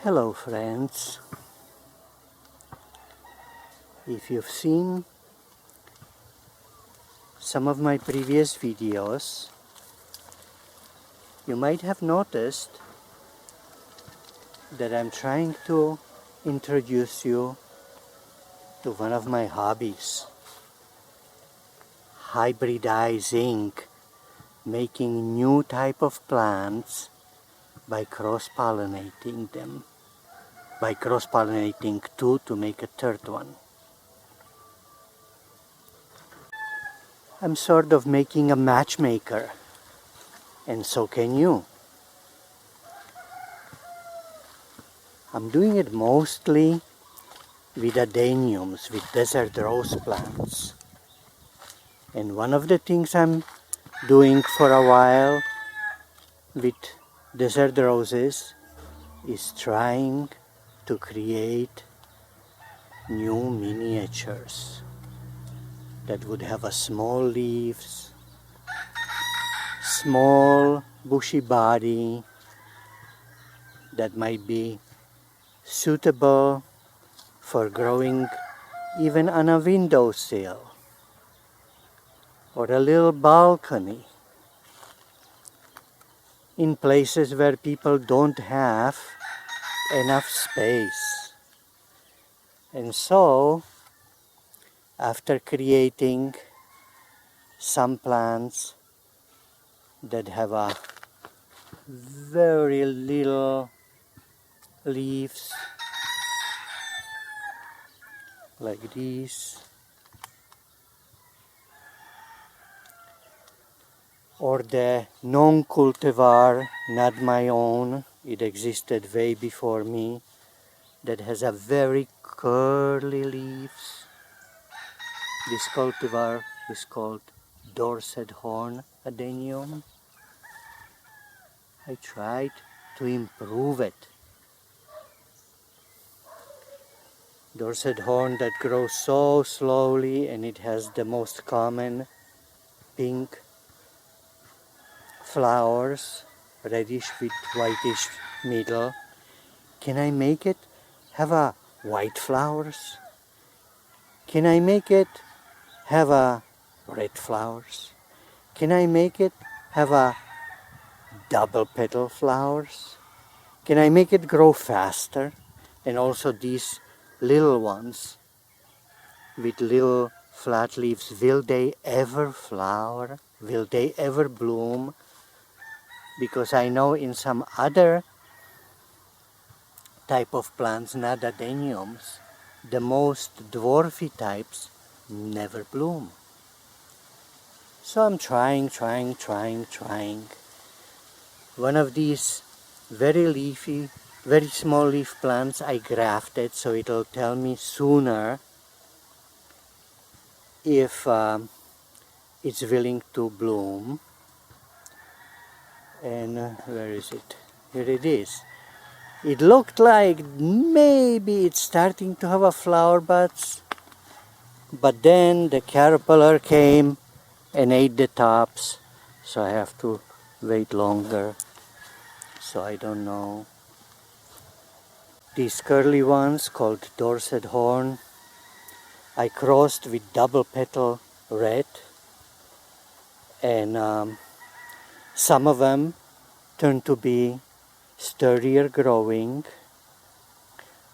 Hello friends, if you've seen some of my previous videos, you might have noticed that I'm trying to introduce you to one of my hobbies, hybridizing, making new type of plants by cross-pollinating them, by cross-pollinating two to make a third one. I'm sort of making a matchmaker, and so can you. I'm doing it mostly with adeniums, with desert rose plants. And one of the things I'm doing for a while with desert roses is trying to create new miniatures that would have a small leaves, small bushy body that might be suitable for growing even on a windowsill or a little balcony in places where people don't have enough space. And so, after creating some plants that have a very little leaves like these, or the non-cultivar, not my own, it existed way before me, that has a very curly leaves. This cultivar is called Dorset Horn Adenium. I tried to improve it. Dorset horn that grows so slowly, and it has the most common pink flowers, reddish with whitish middle. Can I make it have a white flowers? Can I make it have a red flowers? Can I make it have a double petal flowers? Can I make it grow faster? And also these little ones with little flat leaves, will they ever flower? Will they ever bloom? Because I know in some other type of plants, not adeniums, the most dwarfy types never bloom. So I'm trying. One of these very leafy, very small leaf plants I grafted, so it'll tell me sooner if it's willing to bloom. And where is it? Here it is. It looked like maybe it's starting to have a flower buds, but then the caterpillar came and ate the tops, so I have to wait longer. So I don't know. These curly ones called Dorset Horn, I crossed with double petal red, and some of them turned to be sturdier growing,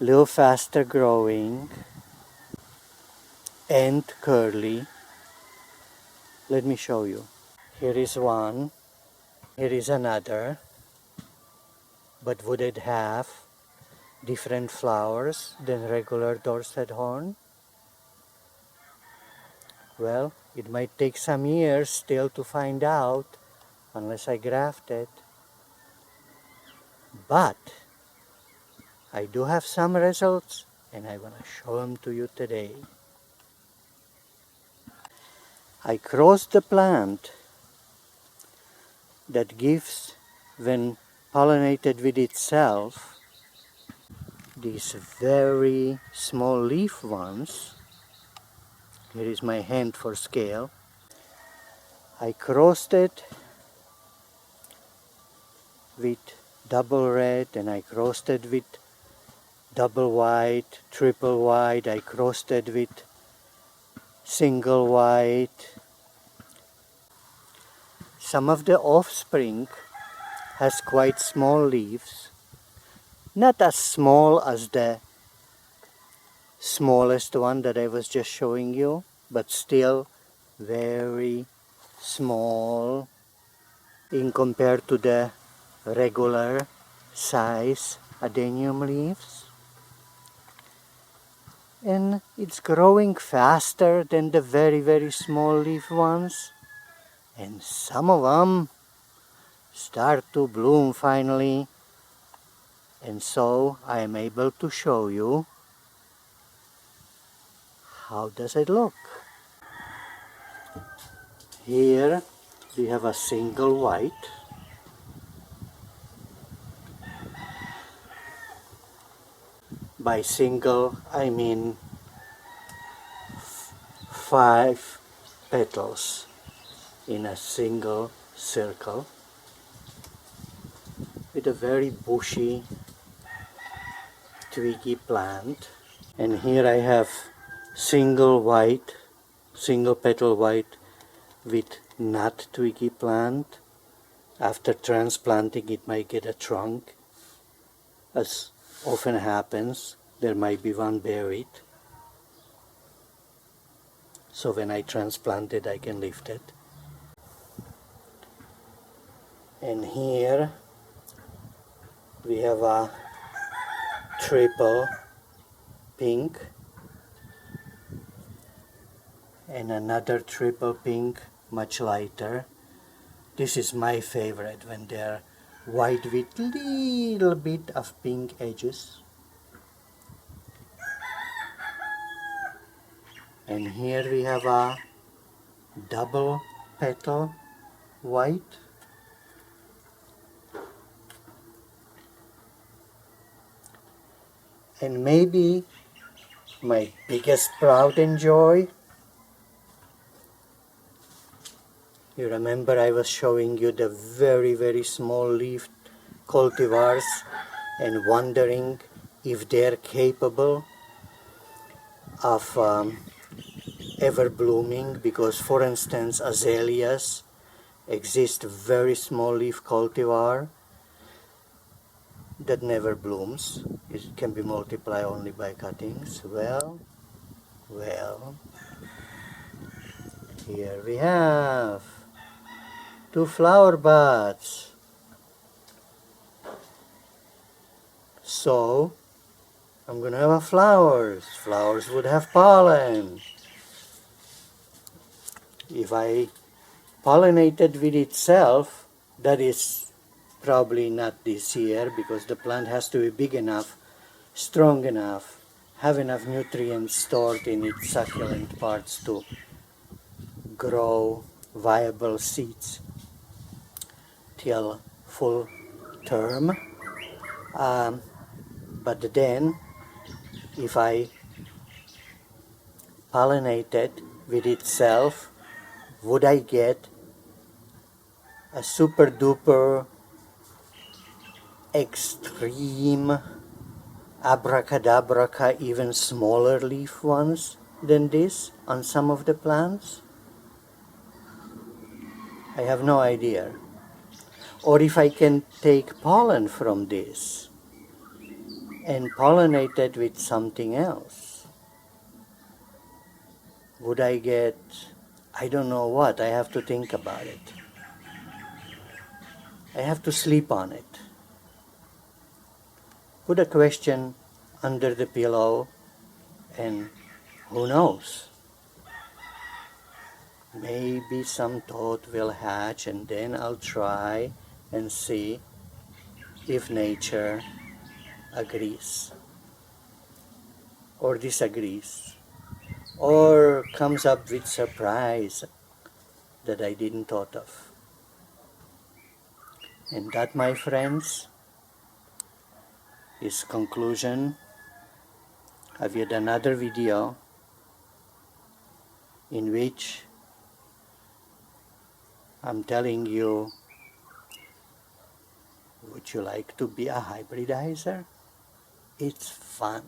a little faster growing, and curly. Let me show you. Here is one, here is another, but would it have different flowers than regular Dorset Horn? Well, it might take some years still to find out, unless I graft it. But I do have some results, and I want to show them to you today. I crossed the plant that gives, when pollinated with itself, these very small leaf ones. Here is my hand for scale. I crossed it with double red, and I crossed it with double white, triple white. I crossed it with single white. Some of the offspring has quite small leaves, not as small as the smallest one that I was just showing you, but still very small in compared to the regular size adenium leaves. And it's growing faster than the very small leaf ones, and some of them start to bloom finally, and so I am able to show you how does it look. Here we have a single white. By single I mean 5 petals in a single circle with a very bushy twiggy plant. And here I have single petal white with not twiggy plant. After transplanting it might get a trunk. As often happens, there might be one buried. So when I transplant it, I can lift it. And here we have a triple pink and another triple pink, much lighter. This is my favorite, when they're white with little bit of pink edges. And here we have a double petal white. And maybe my biggest pride and joy, you remember I was showing you the very small leaf cultivars and wondering if they're capable of ever blooming, because for instance azaleas exist very small leaf cultivar that never blooms. It can be multiplied only by cuttings. Well, here we have 2 flower buds. So I'm gonna have flowers. Flowers would have pollen. If I pollinated with itself, that is probably not this year, because the plant has to be big enough, strong enough, have enough nutrients stored in its succulent parts to grow viable seeds till full term. But then if I pollinated with itself, would I get a super duper extreme abracadabra, even smaller leaf ones than this on some of the plants? I have no idea. Or if I can take pollen from this and pollinate it with something else, would I get, I don't know what, I have to think about it. I have to sleep on it. Put a question under the pillow, and who knows? Maybe some thought will hatch, and then I'll try and see if nature agrees or disagrees, or comes up with surprise that I didn't thought of. And that, my friends, is conclusion of yet another video in which I'm telling you, would you like to be a hybridizer? It's fun.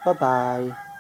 Bye-bye.